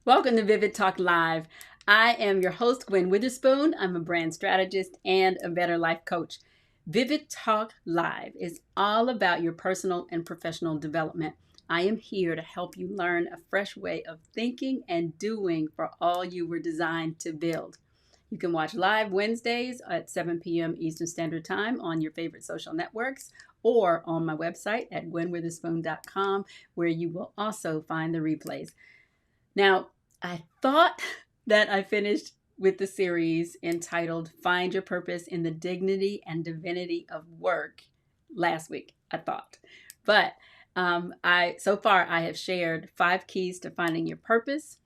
Welcome to Vivid Talk Live. I am your host, Gwen Witherspoon. I'm a brand strategist and a better life coach. Vivid Talk Live is all about your personal and professional development. I am here to help you learn a fresh way of thinking and doing for all you were designed to build. You can watch live Wednesdays at 7 p.m. Eastern Standard Time on your favorite social networks or on my website at gwenwitherspoon.com, where you will also find the replays. Now, I thought that I finished with the series entitled Find Your Purpose in the Dignity and Divinity of Work last week, I thought. But so far I have shared 5 keys to finding your purpose.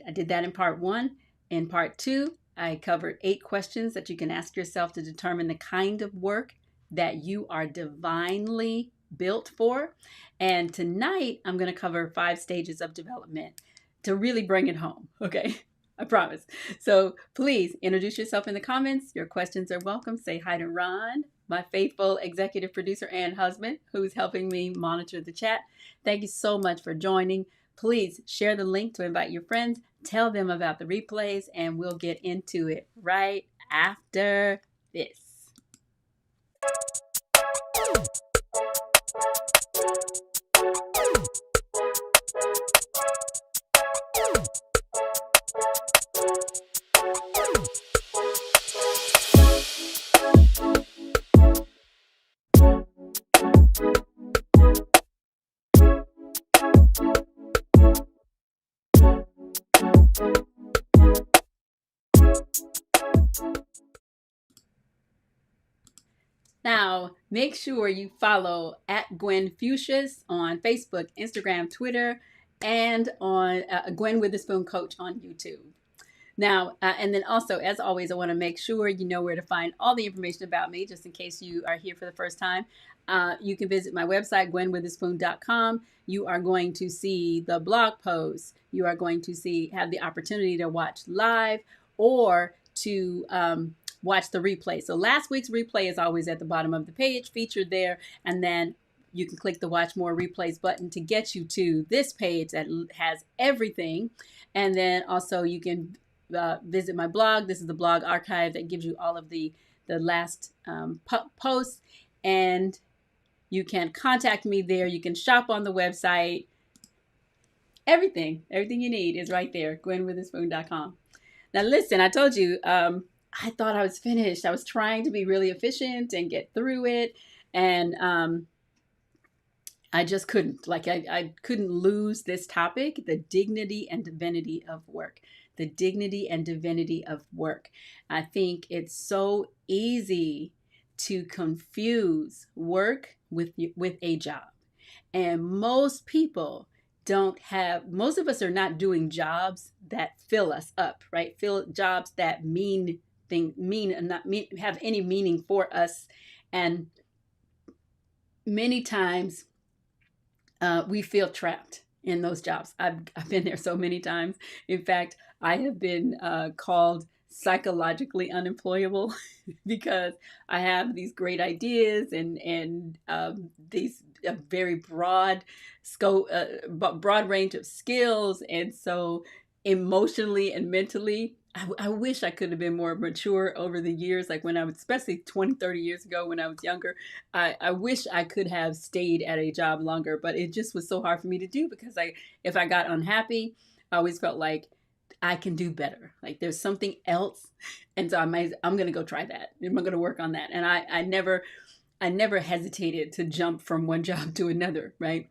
I did that in part 1. In part 2, I covered 8 questions that you can ask yourself to determine the kind of work that you are divinely built for. And tonight, I'm going to cover 5 stages of development to really bring it home, okay? I promise. So please introduce yourself in the comments. Your questions are welcome. Say hi to Ron, my faithful executive producer and husband, who's helping me monitor the chat. Thank you so much for joining. Please share the link to invite your friends, tell them about the replays, and we'll get into it right after this. Now, make sure you follow at Gwen Fuchsias on Facebook, Instagram, Twitter, and on Gwen Witherspoon Coach on YouTube. Now, and then also, as always, I want to make sure you know where to find all the information about me, just in case you are here for the first time. You can visit my website, gwenwitherspoon.com. You are going to see the blog posts. You are going to have the opportunity to watch live or to watch the replay. So last week's replay is always at the bottom of the page, featured there, and then you can click the Watch More Replays button to get you to this page that has everything. And then also you can visit my blog. This is the blog archive that gives you all of the last posts, and you can contact me there. You can shop on the website. Everything you need is right there, gwenwitherspoon.com. Now listen, I told you, I thought I was finished. I was trying to be really efficient and get through it, and I just couldn't. I couldn't lose this topic, the dignity and divinity of work. The dignity and divinity of work. I think it's so easy to confuse work with a job. And most people most of us are not doing jobs that fill us up, right? Jobs that have any meaning for us. And many times we feel trapped in those jobs. I've been there so many times. In fact, I have been called psychologically unemployable because I have these great ideas and these very broad scope, broad range of skills, and so emotionally and mentally, I wish I could have been more mature over the years, like when I was, especially 20, 30 years ago when I was younger. I wish I could have stayed at a job longer, but it just was so hard for me to do because if I got unhappy, I always felt like I can do better. Like there's something else. And so I'm going to go try that. I'm going to work on that. And I never hesitated to jump from one job to another, right?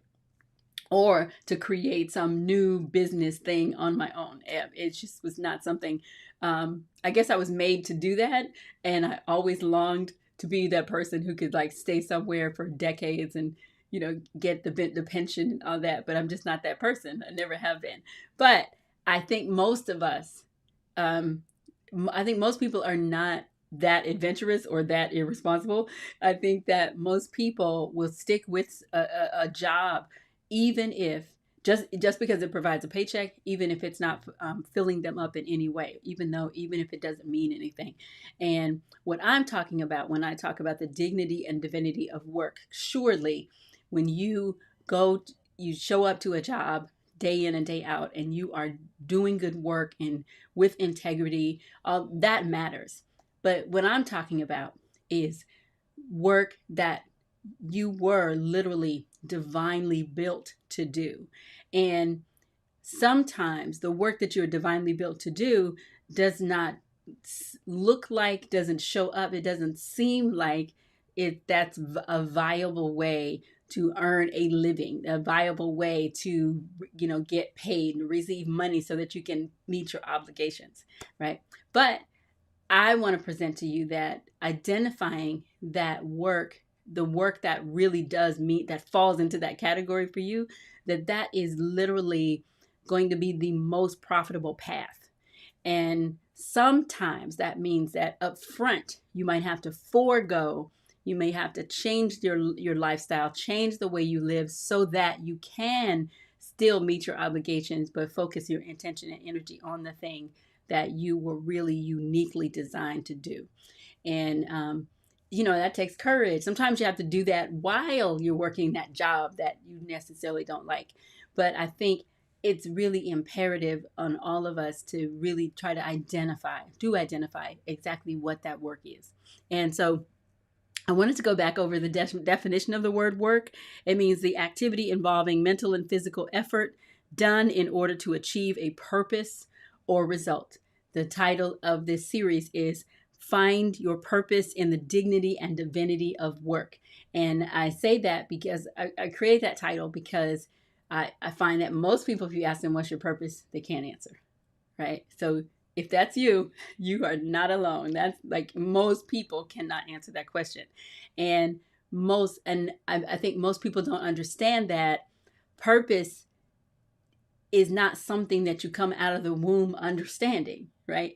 Or to create some new business thing on my own. It just was not something, I guess I was made to do that. And I always longed to be that person who could like stay somewhere for decades and, get the pension and all that. But I'm just not that person. I never have been. But I think most of us, I think most people are not that adventurous or that irresponsible. I think that most people will stick with a job even if just because it provides a paycheck, even if it's not filling them up in any way, even if it doesn't mean anything. And what I'm talking about when I talk about the dignity and divinity of work, surely when you show up to a job day in and day out and you are doing good work and with integrity, that matters. But what I'm talking about is work that you were literally divinely built to do. And sometimes the work that you're divinely built to do does not look like, doesn't show up, it doesn't seem like that's a viable way to earn a living, a viable way to, get paid and receive money so that you can meet your obligations, right? But I want to present to you that identifying that work, the work that really does meet, that falls into that category for you, that is literally going to be the most profitable path. And sometimes that means that up front, you might have to forego, you may have to change your lifestyle, change the way you live so that you can still meet your obligations, but focus your intention and energy on the thing that you were really uniquely designed to do. And that takes courage. Sometimes you have to do that while you're working that job that you necessarily don't like. But I think it's really imperative on all of us to really try to identify exactly what that work is. And so I wanted to go back over the definition of the word work. It means the activity involving mental and physical effort done in order to achieve a purpose or result. The title of this series is Find Your Purpose in the Dignity and Divinity of Work. And I say that because I create that title because I find that most people, if you ask them what's your purpose, they can't answer, right? So if that's you, you are not alone. That's like most people cannot answer that question. And I think most people don't understand that purpose is not something that you come out of the womb understanding, right?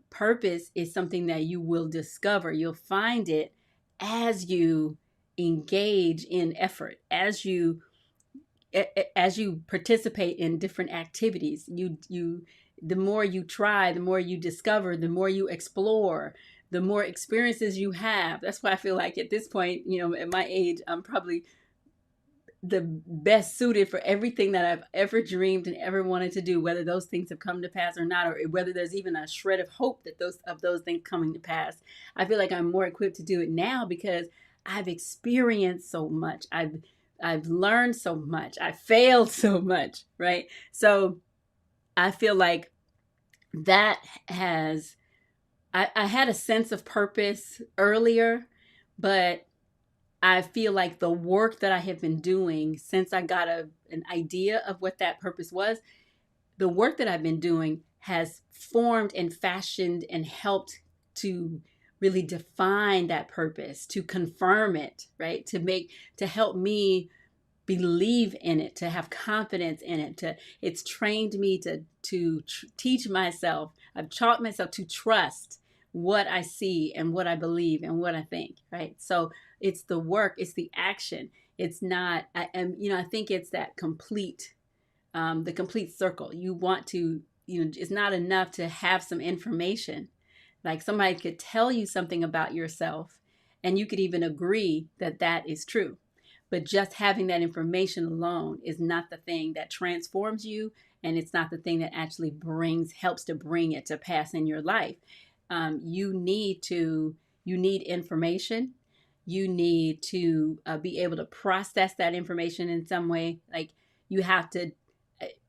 Purpose is something that you will discover. You'll find it as you engage in effort, as you participate in different activities. The more you try, the more you discover, the more you explore, the more experiences you have. That's why I feel like at this point, at my age, I'm probably the best suited for everything that I've ever dreamed and ever wanted to do, whether those things have come to pass or not, or whether there's even a shred of hope that those things coming to pass. I feel like I'm more equipped to do it now because I've experienced so much. I've learned so much. I failed so much, right? So I feel like that I had a sense of purpose earlier, but I feel like the work that I have been doing since I got an idea of what that purpose was, the work that I've been doing has formed and fashioned and helped to really define that purpose, to confirm it, right? To help me believe in it, to have confidence in it. It's trained me to teach myself. I've taught myself to trust what I see and what I believe and what I think, right? So it's the work, it's the action. It's not, I think it's that the complete circle. You want to, it's not enough to have some information. Like somebody could tell you something about yourself and you could even agree that that is true. But just having that information alone is not the thing that transforms you, and it's not the thing that actually helps to bring it to pass in your life. You need information. You need to be able to process that information in some way. Like you have to.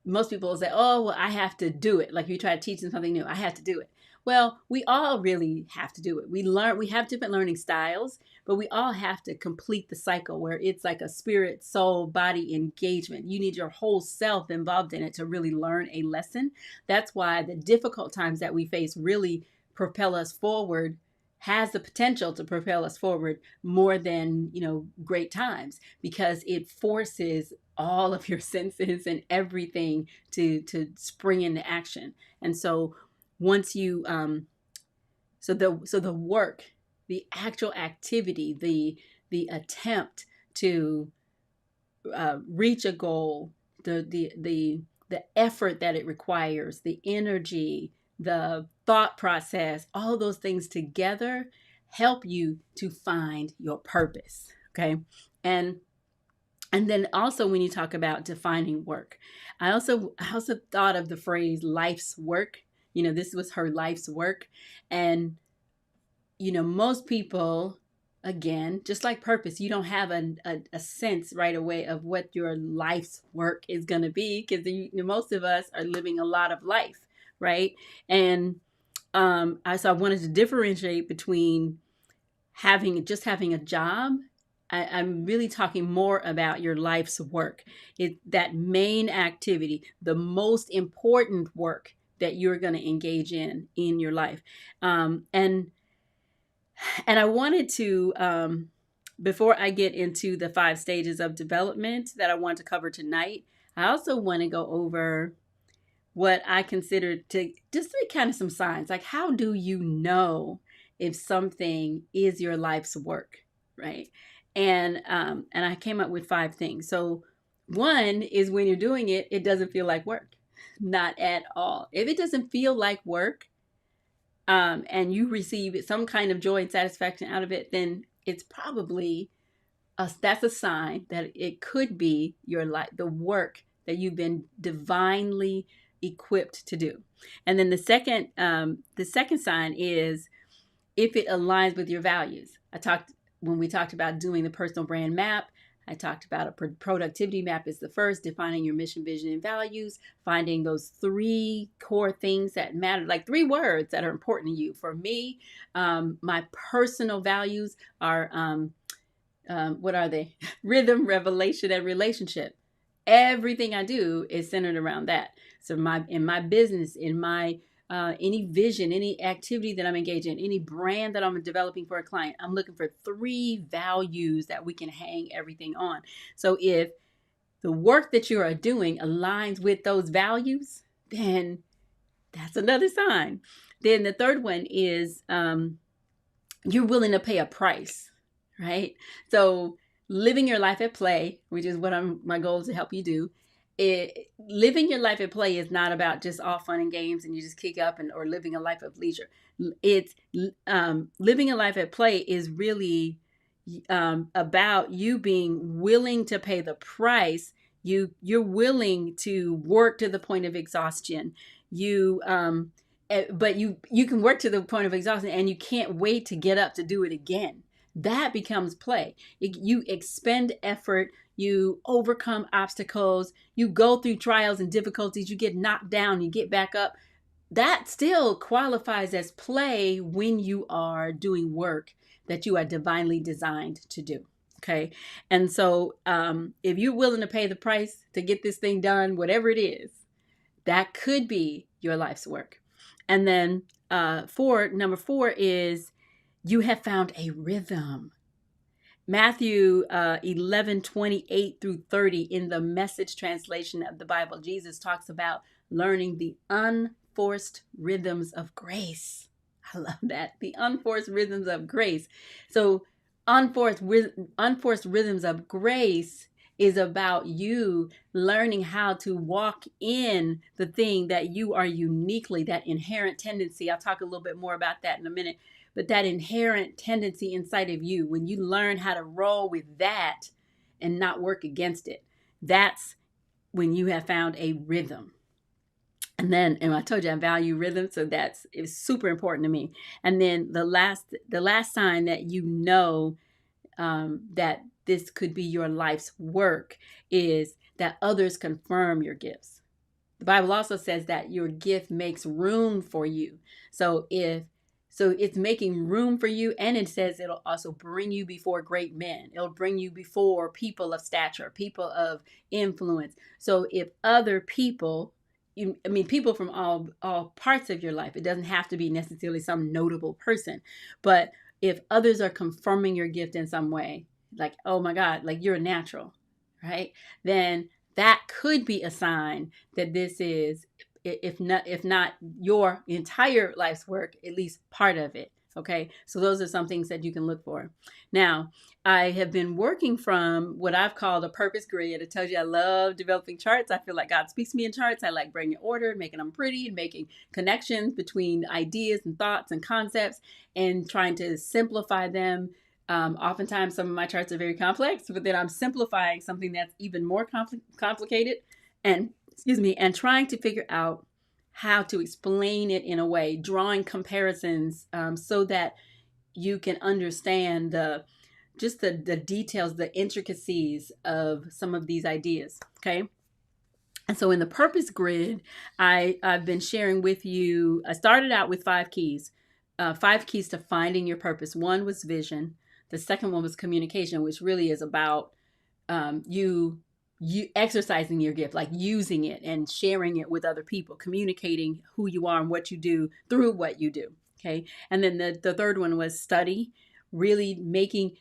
Most people will say, "Oh, well, I have to do it." Like if you try to teach them something new, I have to do it. Well, we all really have to do it. We have different learning styles, but we all have to complete the cycle where it's like a spirit, soul, body engagement. You need your whole self involved in it to really learn a lesson. That's why the difficult times that we face really propel us forward, has the potential to propel us forward more than, great times, because it forces all of your senses and everything to spring into action. And so once you so the work, the actual activity, the attempt to reach a goal, the effort that it requires, the energy, the thought process, all those things together help you to find your purpose. Okay. And then also when you talk about defining work, I also thought of the phrase life's work. This was her life's work. And, most people, again, just like purpose, you don't have a sense right away of what your life's work is going to be, because most of us are living a lot of life, right? And so I wanted to differentiate between having a job. I'm really talking more about your life's work. That main activity, the most important work that you're going to engage in your life. And I wanted to, before I get into the 5 stages of development that I want to cover tonight, I also want to go over what I consider to just be kind of some signs. Like, how do you know if something is your life's work, right? And I came up with 5 things. So one is when you're doing it, it doesn't feel like work. Not at all. If it doesn't feel like work, and you receive some kind of joy and satisfaction out of it, then it's probably that's a sign that it could be your life, the work that you've been divinely equipped to do. And then the second sign is if it aligns with your values. When we talked about doing the personal brand map. I talked about a productivity map is the first, defining your mission, vision, and values, finding those 3 core things that matter, like 3 words that are important to you. For me, my personal values are, what are they? Rhythm, revelation, and relationship. Everything I do is centered around that. So in my business, in my any vision, any activity that I'm engaged in, any brand that I'm developing for a client, I'm looking for 3 values that we can hang everything on. So if the work that you are doing aligns with those values, then that's another sign. Then the third one is you're willing to pay a price, right? So living your life at play, which is what my goal is to help you do. Living your life at play is not about just all fun and games and you just kick up or living a life of leisure. It's living a life at play is really about you being willing to pay the price. You're willing to work to the point of exhaustion. But you can work to the point of exhaustion and you can't wait to get up to do it again. That becomes play. You expend effort, you overcome obstacles, you go through trials and difficulties, you get knocked down, you get back up. That still qualifies as play when you are doing work that you are divinely designed to do. Okay. And so if you're willing to pay the price to get this thing done, whatever it is, that could be your life's work. And then number 4 is you have found a rhythm. Matthew 11:28 through 30 in the Message translation of the Bible, Jesus talks about learning the unforced rhythms of grace. I love that. The unforced rhythms of grace. So unforced rhythms of grace is about you learning how to walk in the thing that you are uniquely, that inherent tendency. I'll talk a little bit more about that in a minute. But that inherent tendency inside of you, when you learn how to roll with that and not work against it, that's when you have found a rhythm. And I told you I value rhythm, so it's super important to me. And then the last sign that you know that this could be your life's work is that others confirm your gifts. The Bible also says that your gift makes room for you. So it's making room for you, and it says it'll also bring you before great men. It'll bring you before people of stature, people of influence. So if other people, people from all parts of your life, it doesn't have to be necessarily some notable person, but if others are confirming your gift in some way, like, oh my God, like you're a natural, right? Then that could be a sign that this is, if not your entire life's work, at least part of it. Okay. So those are some things that you can look for. Now, I have been working from what I've called a purpose grid. I told you I love developing charts. I feel like God speaks to me in charts. I like bringing order, making them pretty, and making connections between ideas and thoughts and concepts and trying to simplify them. Oftentimes, some of my charts are very complex, but then I'm simplifying something that's even more complicated and trying to figure out how to explain it in a way, drawing comparisons so that you can understand the details, the intricacies of some of these ideas. Okay. And so in the purpose grid, I've been sharing with you, I started out with 5 keys, 5 keys to finding your purpose. 1 was vision. The second one was communication, which really is about you exercising your gift, like using it and sharing it with other people, communicating who you are and what you do through what you do. Okay. And then the third one was study, really making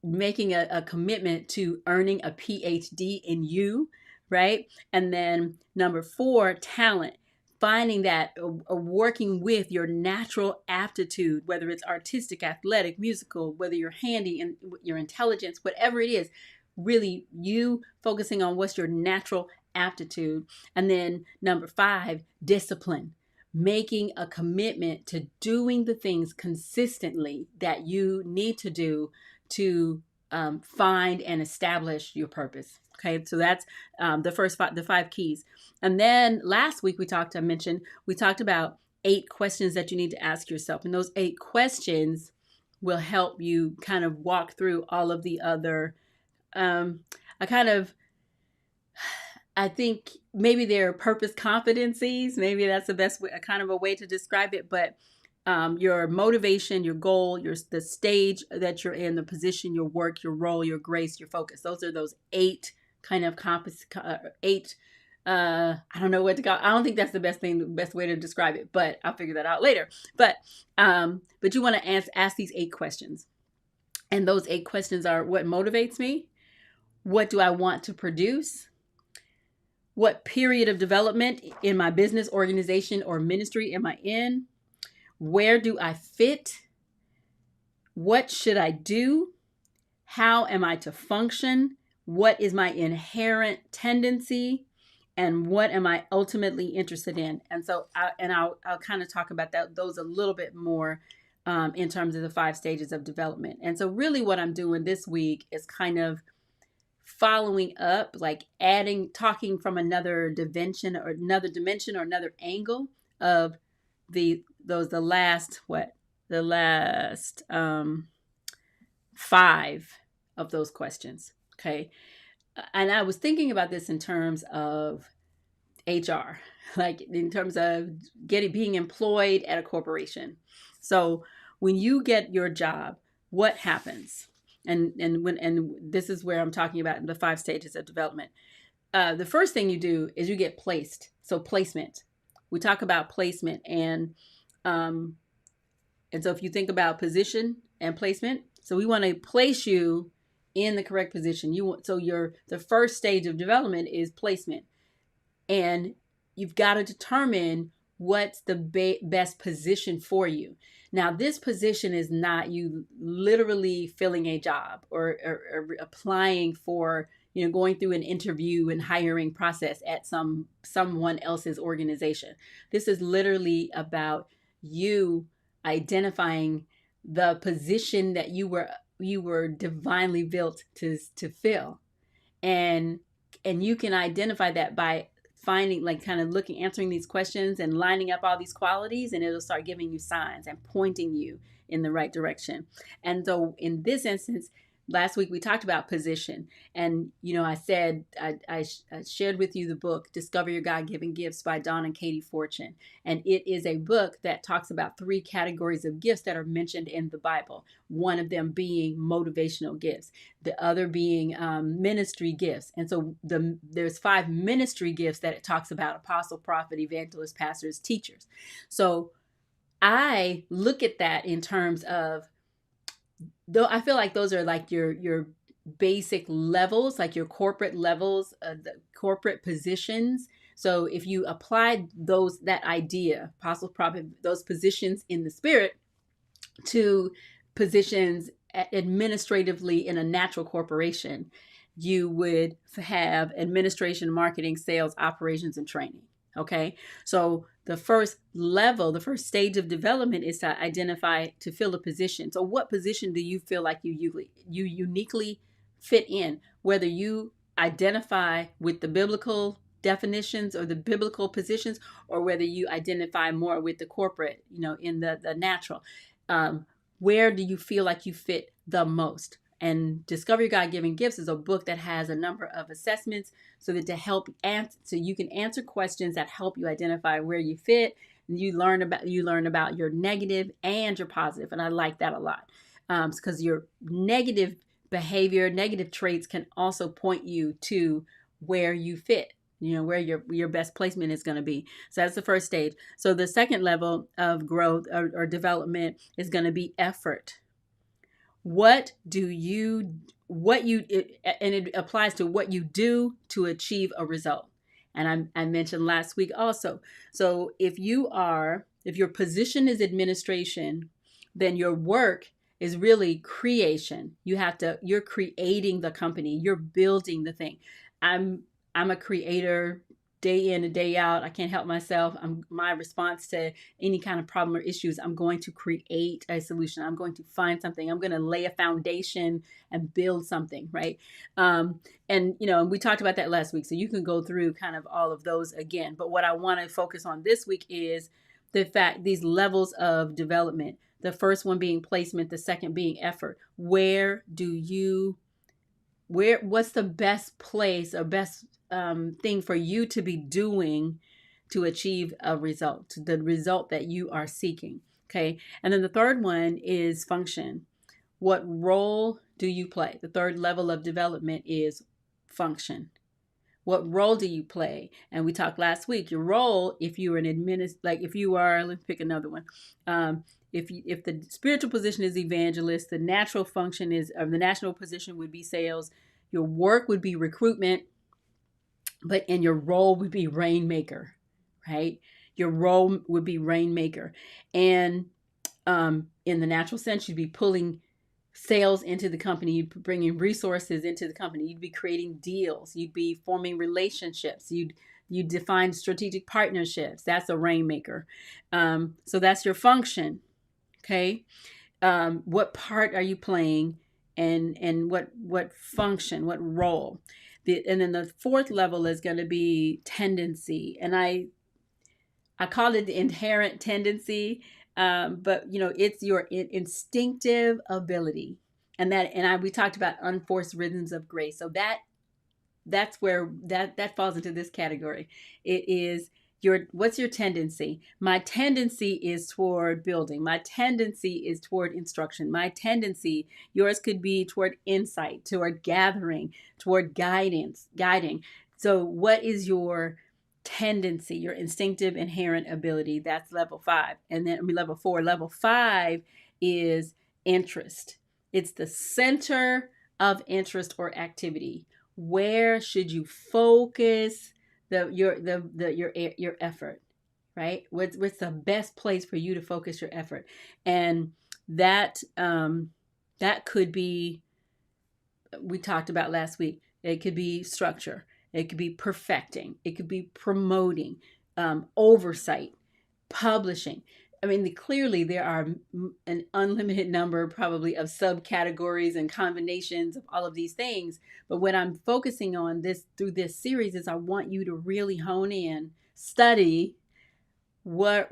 a commitment to earning a PhD in you, right? And then number 4, talent, finding that working with your natural aptitude, whether it's artistic, athletic, musical, whether you're handy and your intelligence, whatever it is, really you focusing on what's your natural aptitude. And then number 5, discipline, making a commitment to doing the things consistently that you need to do to find and establish your purpose. Okay, so that's the five keys. And then last week we talked about 8 questions that you need to ask yourself. And those 8 questions will help you kind of walk through all of the other, I think maybe they're purpose competencies. Maybe that's the best way, a kind of a way to describe it. But your motivation, your goal, the stage that you're in, the position, your work, your role, your grace, your focus. Those are those 8 kind of eight. I don't know what to call. I don't think that's the best way to describe it, but I'll figure that out later. But you want to ask these 8 questions, and those 8 questions are: what motivates me? What do I want to produce? What period of development in my business, organization, or ministry am I in? Where do I fit? What should I do? How am I to function? What is my inherent tendency? And what am I ultimately interested in? And so, I'll kind of talk about those a little bit more in terms of the 5 stages of development. And so really what I'm doing this week is kind of following up, like talking from another dimension or another angle of the last 5 of those questions. Okay. And I was thinking about this in terms of HR, like in terms of being employed at a corporation. So when you get your job, what happens? And this is where I'm talking about the 5 stages of development. The first thing you do is you get placed. So placement. We talk about placement, and so if you think about position and placement, so we want to place you in the correct position. The first stage of development is placement, and you've got to determine what's the best position for you. Now, this position is not you literally filling a job or applying for, going through an interview and hiring process at someone else's organization. This is literally about you identifying the position that you were divinely built to fill. And you can identify that by finding, like, kind of answering these questions and lining up all these qualities, and it'll start giving you signs and pointing you in the right direction. And so in this instance, last week we talked about position, and I said I shared with you the book Discover Your God-Given Gifts by Dawn and Katie Fortune, and it is a book that talks about 3 categories of gifts that are mentioned in the Bible. One of them being motivational gifts, the other being ministry gifts, and so there's 5 ministry gifts that it talks about: apostle, prophet, evangelist, pastors, teachers. So I look at that in terms of, though I feel like those are like your basic levels, like your corporate levels, the corporate positions. So if you applied that idea, apostle, prophet, those positions in the spirit, to positions administratively in a natural corporation, you would have administration, marketing, sales, operations, and training. Okay, so the first stage of development is to fill a position. So what position do you feel like you uniquely fit in? Whether you identify with the biblical definitions or the biblical positions, or whether you identify more with the corporate, in the natural. Where do you feel like you fit the most? And Discover Your God-Given Gifts is a book that has a number of assessments so you can answer questions that help you identify where you fit. And you learn about your negative and your positive. And I like that a lot, because your negative behavior, negative traits can also point you to where you fit, where your best placement is going to be. So that's the first stage. So the second level of growth or development is going to be effort. And it applies to what you do to achieve a result. And I mentioned last week also. So if your position is administration, then your work is really creation. You're creating the company, you're building the thing. I'm a creator day in and day out. I can't help myself. My response to any kind of problem or issues, I'm going to create a solution. I'm going to find something. I'm going to lay a foundation and build something, right? And we talked about that last week, so you can go through kind of all of those again. But what I want to focus on this week is the fact these levels of development. The first one being placement, the second being effort. What's the best place or best thing for you to be doing to achieve a result, the result that you are seeking? Okay. And then the third one is function. What role do you play? The third level of development is function. What role do you play? And we talked last week. Your role, if you're an if you are, let's pick another one. If the spiritual position is evangelist, the natural function is, or the national position would be sales. Your work would be recruitment, and your role would be rainmaker, right? Your role would be rainmaker, and in the natural sense, you'd be pulling sales into the company, you'd be bringing resources into the company, you'd be creating deals, you'd be forming relationships, you'd define strategic partnerships. That's a rainmaker. So that's your function. Okay. What part are you playing, and what function, what role? And then the fourth level is going to be tendency, and I call it the inherent tendency. But it's your instinctive ability, and we talked about unforced rhythms of grace. So that's where that falls into this category. It is what's your tendency? My tendency is toward building. My tendency is toward instruction. My tendency, yours could be toward insight, toward gathering, toward guiding. So what is your tendency, your instinctive inherent ability? That's level 5. And then level 4. Level 5 is interest. It's the center of interest or activity. Where should you focus your effort, right? What's the best place for you to focus your effort? And that could be, we talked about last week, it could be structure, it could be perfecting, it could be promoting, oversight, publishing. I mean, clearly there are an unlimited number probably of subcategories and combinations of all of these things. But what I'm focusing on through this series is I want you to really hone in, study where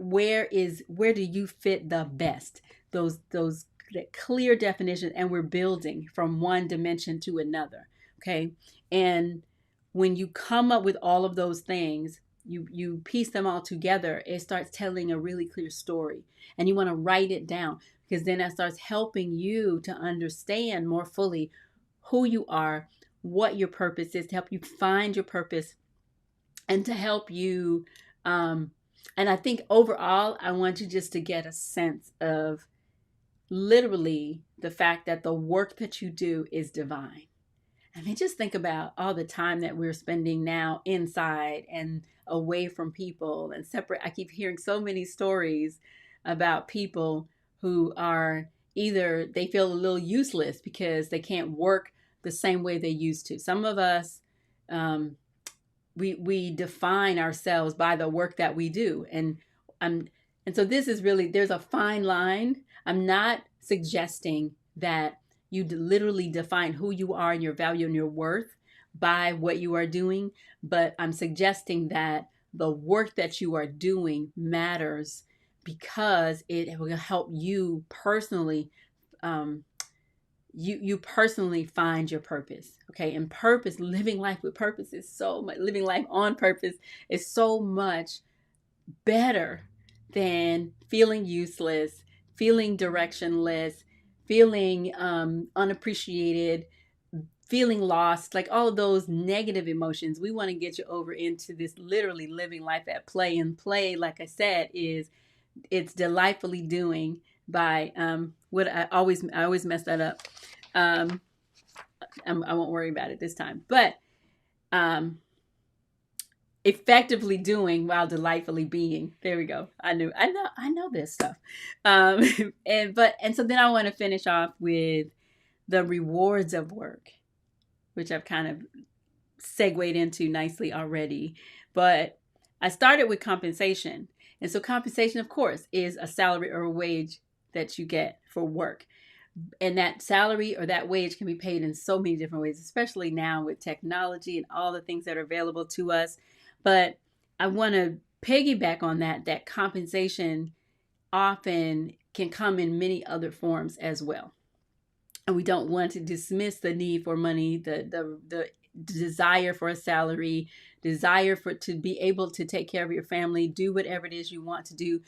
do you fit the best? Those that clear definition, and we're building from one dimension to another. Okay. And when you come up with all of those things, you piece them all together, it starts telling a really clear story. And you want to write it down, because then that starts helping you to understand more fully who you are, what your purpose is, to help you find your purpose, and to help you. And I think overall, I want you just to get a sense of literally the fact that the work that you do is divine. I mean, just think about all the time that we're spending now inside and away from people and separate. I keep hearing so many stories about people who are either they feel a little useless because they can't work the same way they used to. Some of us, we define ourselves by the work that we do. And so this is really, there's a fine line. I'm not suggesting that you literally define who you are and your value and your worth by what you are doing, but I'm suggesting that the work that you are doing matters because it will help you personally, you personally find your purpose. Okay, and purpose, living life with purpose is so much. Living life on purpose is so much better than feeling useless, feeling directionless, feeling unappreciated, feeling lost, like all of those negative emotions. We want to get you over into this literally living life at play. And play, like I said, it's delightfully doing by what I always mess that up. I won't worry about it this time, but effectively doing while delightfully being. There we go. I know this stuff. And so then I want to finish off with the rewards of work, which I've kind of segued into nicely already. But I started with compensation. And so compensation, of course, is a salary or a wage that you get for work. And that salary or that wage can be paid in so many different ways, especially now with technology and all the things that are available to us. But I want to piggyback on that compensation often can come in many other forms as well. And we don't want to dismiss the need for money, the desire for a salary, desire for to be able to take care of your family, do whatever it is you want to do,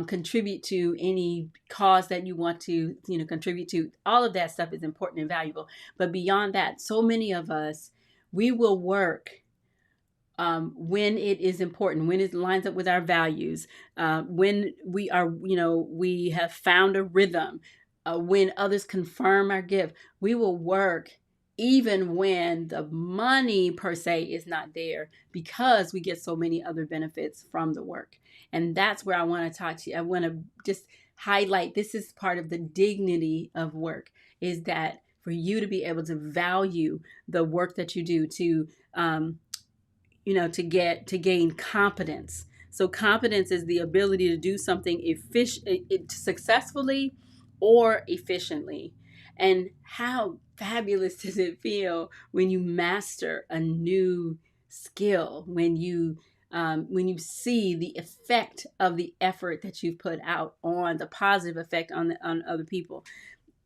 contribute to any cause that you want to, contribute to. All of that stuff is important and valuable. But beyond that, so many of us, we will work when it is important, when it lines up with our values, when we are, we have found a rhythm, when others confirm our gift, we will work even when the money per se is not there, because we get so many other benefits from the work. And that's where I want to talk to you. I want to just highlight, this is part of the dignity of work, is that for you to be able to value the work that you do, to to gain competence. So competence is the ability to do something successfully or efficiently. And how fabulous does it feel when you master a new skill, when you see the effect of the effort that you've put out, on the positive effect on other people.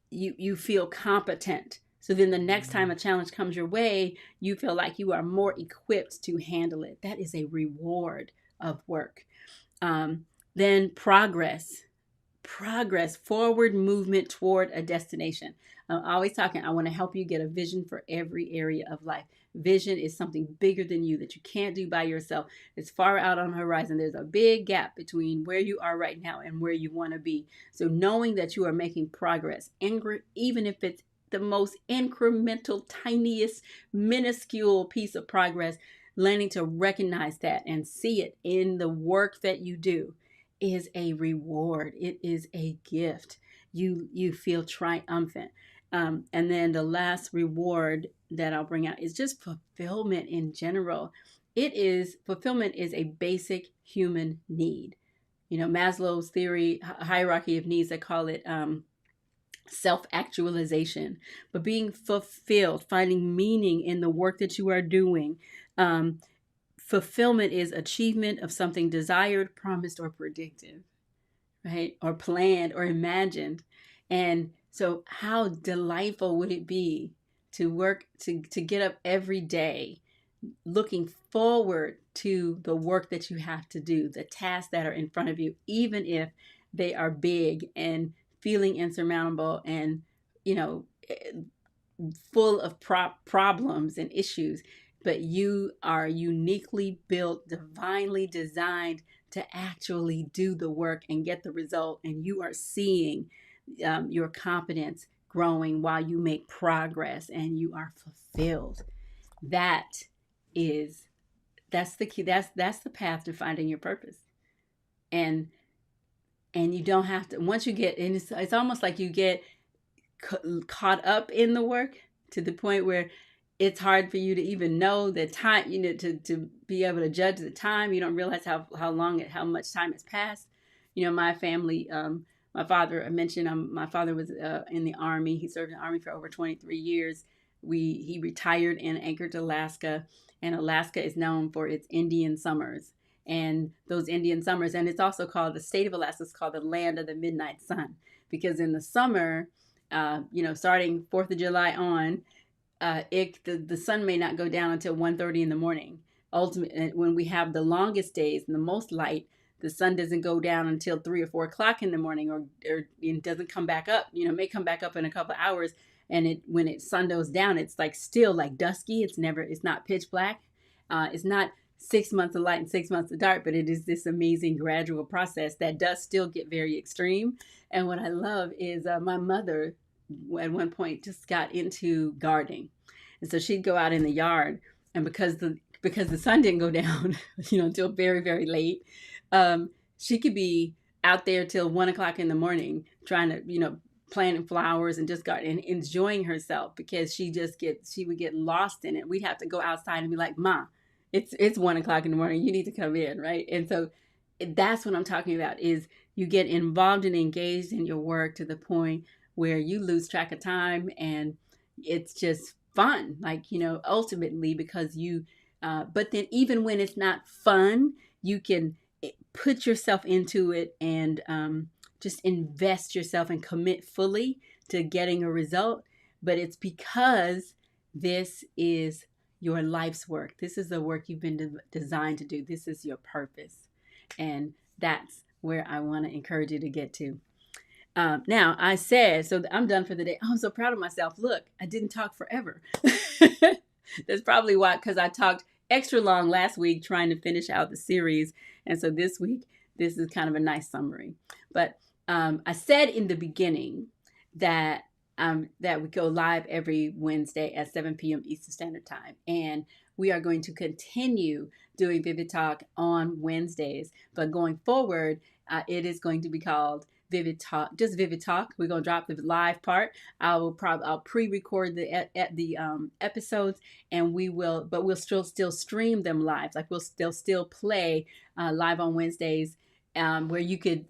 You feel competent. So then the next time a challenge comes your way, you feel like you are more equipped to handle it. That is a reward of work. Then progress, forward movement toward a destination. I'm always talking, I want to help you get a vision for every area of life. Vision is something bigger than you that you can't do by yourself. It's far out on the horizon. There's a big gap between where you are right now and where you want to be. So knowing that you are making progress, even if it's the most incremental, tiniest, minuscule piece of progress, learning to recognize that and see it in the work that you do is a reward. It is a gift. You feel triumphant. And then the last reward that I'll bring out is just fulfillment in general. Fulfillment is a basic human need. Maslow's hierarchy of needs, they call it self-actualization, but being fulfilled, finding meaning in the work that you are doing. Fulfillment is achievement of something desired, promised, or predicted, right? Or planned or imagined. And so how delightful would it be to work, to get up every day looking forward to the work that you have to do, the tasks that are in front of you, even if they are big and feeling insurmountable and, full of problems and issues, but you are uniquely built, divinely designed to actually do the work and get the result. And you are seeing your competence growing while you make progress, and you are fulfilled. That's the key. That's the path to finding your purpose. And you don't have to, once you get, and it's almost like you get caught up in the work to the point where it's hard for you to even know the time, to be able to judge the time. You don't realize how much time has passed. My family, my father, I mentioned, my father was in the Army. He served in the Army for over 23 years. He retired in Anchorage, Alaska, and Alaska is known for its Indian summers. And those Indian summers, and it's also called, the state of Alaska is called the land of the midnight sun, because in the summer, starting 4th of July on, the sun may not go down until 1:30 in the morning. Ultimately, when we have the longest days and the most light, the sun doesn't go down until 3 or 4 o'clock in the morning, or it doesn't come back up. May come back up in a couple of hours. And when sun goes down, it's like still like dusky. It's not pitch black. It's not 6 months of light and 6 months of dark, but it is this amazing gradual process that does still get very extreme. And what I love is my mother at one point just got into gardening. And so she'd go out in the yard, and because the sun didn't go down, until very, very late, she could be out there till 1 o'clock in the morning trying to, planting flowers and just got and enjoying herself, because she would get lost in it. We'd have to go outside and be like, "Ma, it's 1 o'clock in the morning. You need to come in," right? And so that's what I'm talking about, is you get involved and engaged in your work to the point where you lose track of time, and it's just fun, like, ultimately, because but then even when it's not fun, you can put yourself into it and just invest yourself and commit fully to getting a result. But it's because this is your life's work. This is the work you've been designed to do. This is your purpose. And that's where I want to encourage you to get to. Now, I said, so I'm done for the day. I'm so proud of myself. Look, I didn't talk forever. That's probably why, because I talked extra long last week trying to finish out the series. And so this week, this is kind of a nice summary. But I said in the beginning that we go live every Wednesday at 7 p.m. Eastern Standard Time. And we are going to continue doing Vivid Talk on Wednesdays. But going forward, it is going to be called Vivid Talk, just Vivid Talk. We're gonna drop the live part. I'll pre-record the episodes, and we'll still stream them live. Like they'll still play live on Wednesdays, where you could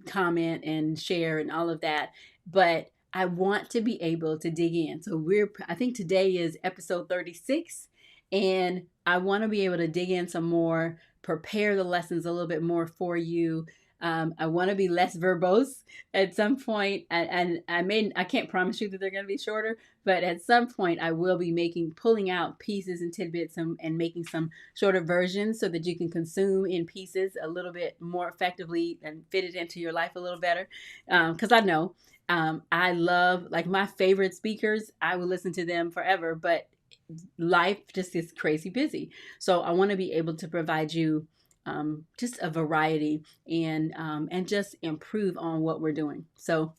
comment and share and all of that. But I want to be able to dig in. So I think today is episode 36, and I want to be able to dig in some more, prepare the lessons a little bit more for you. I want to be less verbose at some point, and I can't promise you that they're going to be shorter, but at some point I will be pulling out pieces and tidbits and making some shorter versions so that you can consume in pieces a little bit more effectively and fit it into your life a little better. Because I know I love, like, my favorite speakers. I will listen to them forever, but life just is crazy busy. So I want to be able to provide you just a variety and just improve on what we're doing. So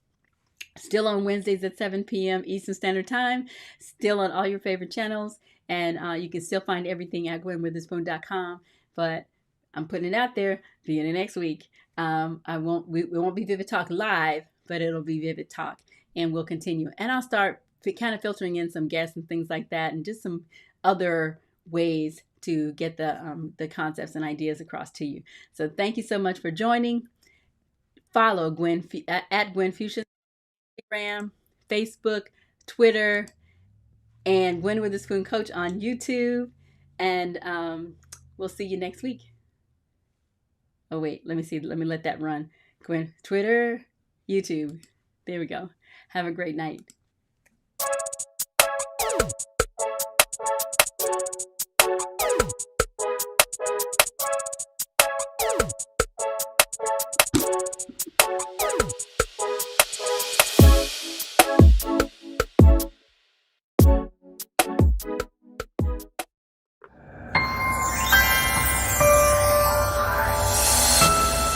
still on Wednesdays at 7 p.m. Eastern Standard Time, still on all your favorite channels, and you can still find everything at gwenwitherspoon.com. But I'm putting it out there, beginning next week. We won't be Vivid Talk live, but it'll be Vivid Talk, and we'll continue. And I'll start kind of filtering in some guests and things like that, and just some other ways to get the concepts and ideas across to you. So thank you so much for joining. Follow Gwen at Gwen Fuchsia, Instagram, Facebook, Twitter, and Gwen Witherspoon Coach on YouTube. And we'll see you next week. Oh wait, let me see. Let me let that run. Gwen, Twitter, YouTube. There we go. Have a great night.